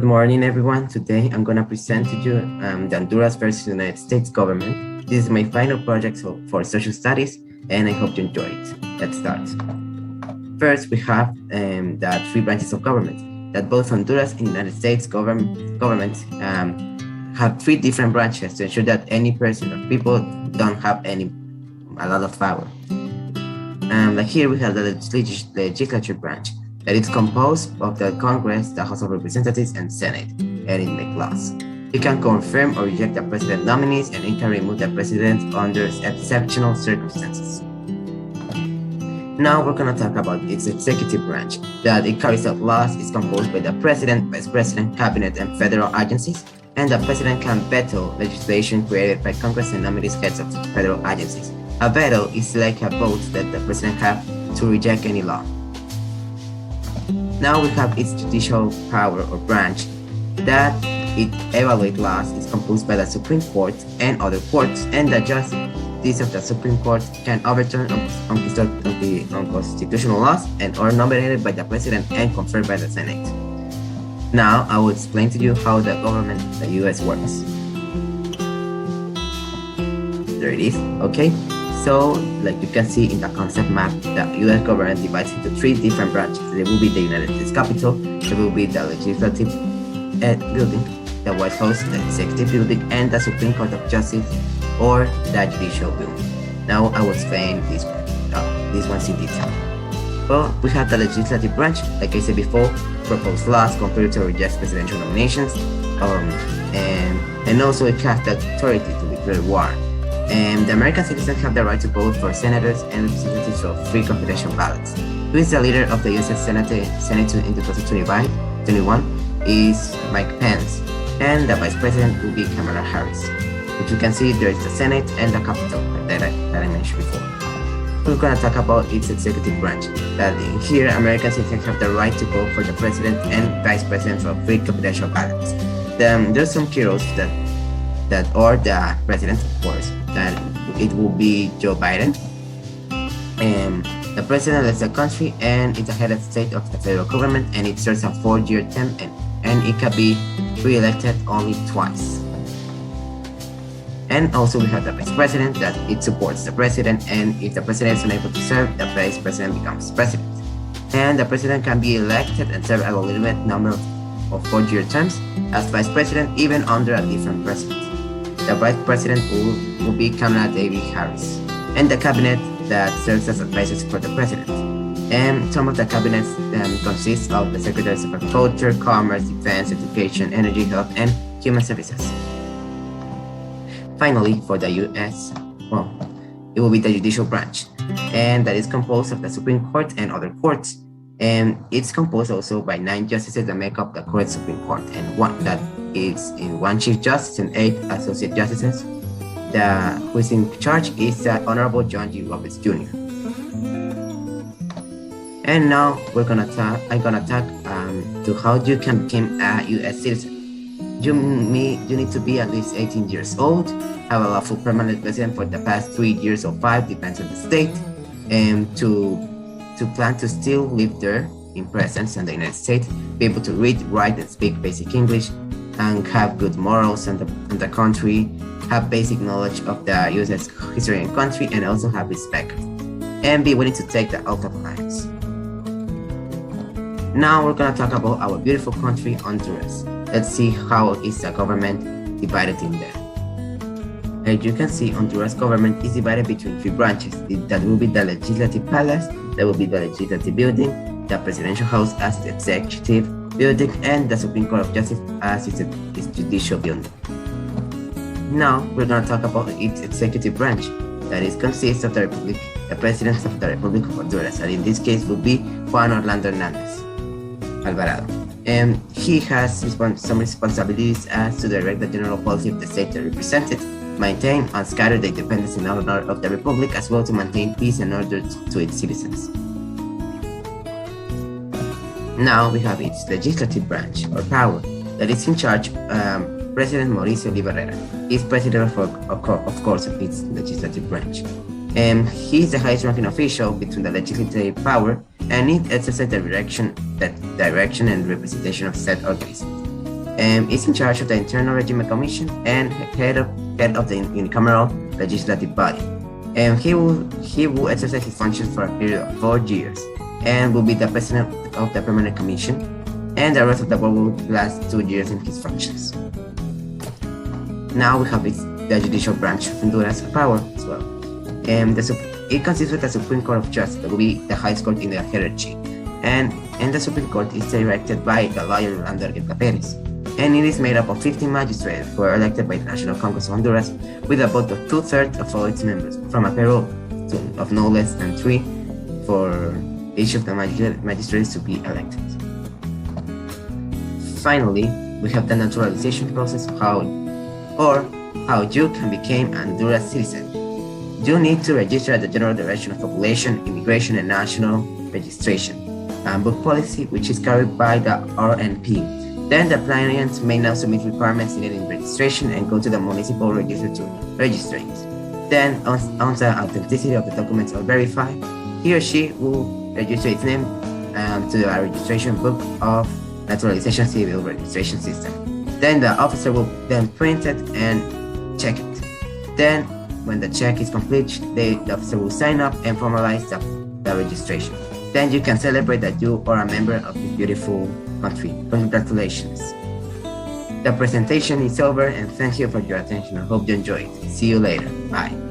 Good morning, everyone. Today I'm going to present to you the Honduras versus United States government. This is my final project for social studies, and I hope you enjoy it. Let's start. First, we have the three branches of government that both Honduras and United States governments have three different branches to ensure that any person or people don't have a lot of power. Like here we have the legislature branch that is composed of the Congress, the House of Representatives, and Senate, and it makes laws. It can confirm or reject the president nominees, and it can remove the president under exceptional circumstances. Now we're going to talk about its executive branch, that it carries out laws, is composed by the president, vice president, cabinet, and federal agencies, and the president can veto legislation created by Congress and nominees heads of federal agencies. A veto is like a vote that the president has to reject any law. Now we have its judicial power or branch, that it evaluates laws, is composed by the Supreme Court and other courts, and the justice of the Supreme Court can overturn unconstitutional laws and are nominated by the president and confirmed by the Senate. Now I will explain to you how the government, the US works. There it is, okay? So, like you can see in the concept map, the US government divides into three different branches. There will be the United States Capitol, there will be the Legislative Building, the White House, the Executive Building, and the Supreme Court of Justice, or the Judicial Building. Now I will explain these ones in detail. Well, we have the Legislative Branch, like I said before, propose laws, compared to reject presidential nominations, and also it has the authority to declare war. And the American citizens have the right to vote for senators and representatives through free confidential ballots. Who is the leader of the U.S. Senate in 2021 is Mike Pence, and the vice president will be Kamala Harris. As you can see, there is the Senate and the Capitol that I mentioned before. We're going to talk about its executive branch. That in here, American citizens have the right to vote for the president and vice president for free confidential ballots. There's some key roles that are the president, of course, that it will be Joe Biden. The president leads the country, and it's the head of state of the federal government, and it serves a 4-year term, and it can be re-elected only twice. And also we have the vice president, that it supports the president, and if the president is unable to serve, the vice president becomes president. And the president can be elected and serve a legitimate number of 4-year terms as vice president, even under a different president. The vice president will be Kamala Harris, and the cabinet that serves as advisors for the president. And some of the cabinets consists of the secretaries of agriculture, commerce, defense, education, energy, health, and human services. Finally, for the U.S., well, it will be the judicial branch, and that is composed of the Supreme Court and other courts. And it's composed also by 9 justices that make up the current Supreme Court, and one Chief Justice and 8 Associate Justices. Who is in charge is the Honorable John G. Roberts Jr. And now I'm gonna talk to how you can become a U.S. citizen. You need to be at least 18 years old, have a lawful permanent resident for the past 3 years or 5, depends on the state, and to plan to still live there in presence in the United States, be able to read, write, and speak basic English, and have good morals in the country, have basic knowledge of the U.S. history and country, and also have respect, and be willing to take the oath of office. Now we're going to talk about our beautiful country, Honduras. Let's see how is the government divided in there. As you can see, Honduras government is divided between 3 branches. That will be the Legislative Palace, that will be the Legislative Building, the Presidential House as the Executive Building, and the Supreme Court of Justice as its Judicial Building. Now we're going to talk about its executive branch, that is consists of the President of the Republic of Honduras, and in this case will be Juan Orlando Hernández Alvarado. And he has some responsibilities as to direct the general policy of the state that represented, maintain and scatter the independence and honor of the Republic, as well to maintain peace and order to its citizens. Now we have its legislative branch or power, that is in charge President Mauricio Barrera. He's president of course of its legislative branch. He is the highest ranking official between the legislative power, and it exercises the direction and representation of said organism. is in charge of the Internal Regime Commission and head of the unicameral legislative body. He will exercise his functions for a period of 4 years and will be the president of the Permanent Commission, and the rest of the board will last 2 years in his functions. Now we have the Judicial Branch of Honduras power as well. It consists of the Supreme Court of Justice, that will be the highest court in the hierarchy, and the Supreme Court is directed by the lawyer Rolando Argueta Perez, and it is made up of 15 magistrates who are elected by the National Congress of Honduras with a vote of 2/3 of all its members, from a payroll of no less than 3 for each of the magistrates to be elected. Finally, we have the naturalization process, how you can become a Honduras citizen. You need to register at the General Direction of Population, Immigration, and National Registration book policy, which is carried by the RNP. Then the applicant may now submit requirements needed in registration and go to the municipal register to register it. Then, once the authenticity of the documents are verified, he or she will register its name to the registration book of Naturalization Civil Registration System. Then the officer will then print it and check it. Then, when the check is complete, the officer will sign up and formalize the registration. Then you can celebrate that you are a member of this beautiful country. Congratulations. The presentation is over, and thank you for your attention. I hope you enjoyed. See you later. Bye.